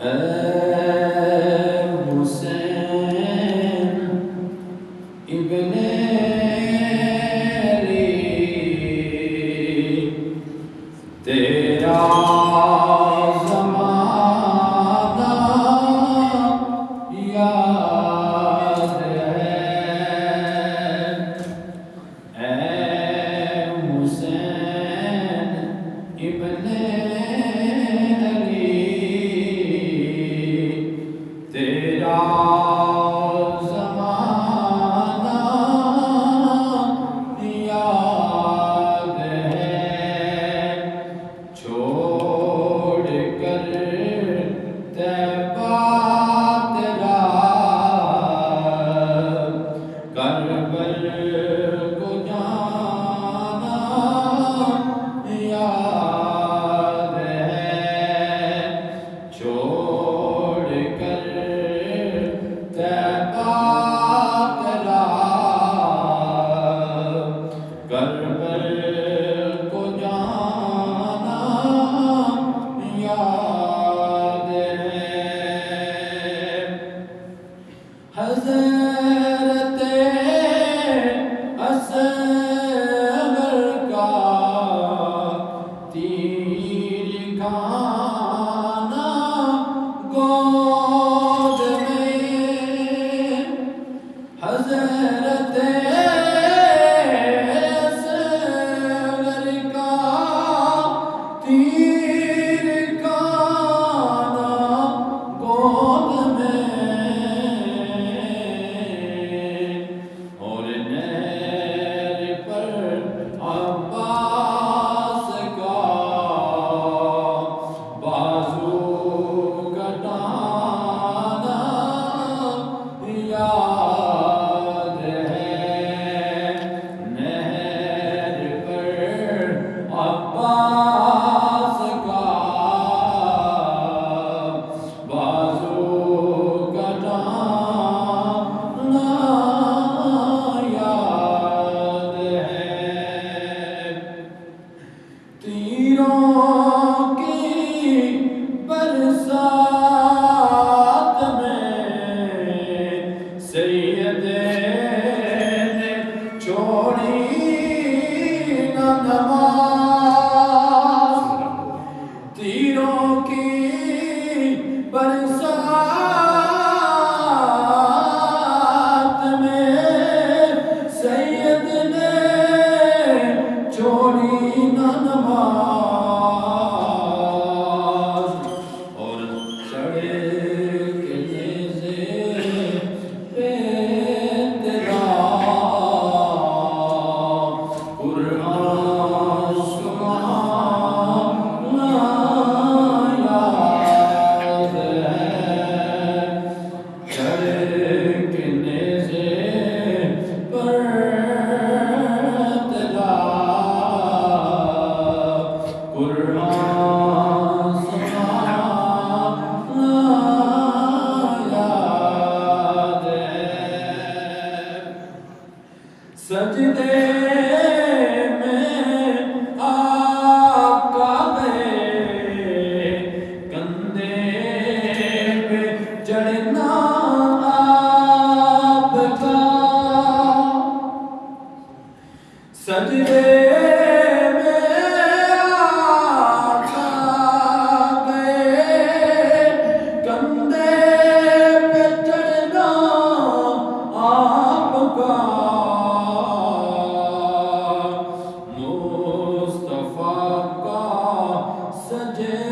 اے حسین ابن علی تیرا زمانہ یاد ہے اے حسین ابن علی تیرا زمانہ یاد ہے چھوڑ کر طیبہ تیرا کربل کو جانا یاد ہے چھوڑ کر طیبہ تیرا کربل کو جانا یاد ہے حضرت اصغر کا تیر کھانا گود میں حضرت اصغر کا تیر کھانا گود میں اور نہر پر عباس کا بازو کٹانا یاد ہے نہر پر عباس کا بازو کٹانا یاد ہے تیروں کی برسات میں سید نے چھوڑی نہ نماز تیروں کی برسات میں سید نے چھوڑی نہ نماز اور چڑھے کے نیزے پہ تیرا قرآن سنانا یاد ہے چڑھے کے نیزے پر تیرا قرآن سنانا یاد ہے سجدے میں آقا گئے کندھے پہ چڑھنا آپ کا سجدے مصطفیٰ کا سجدہ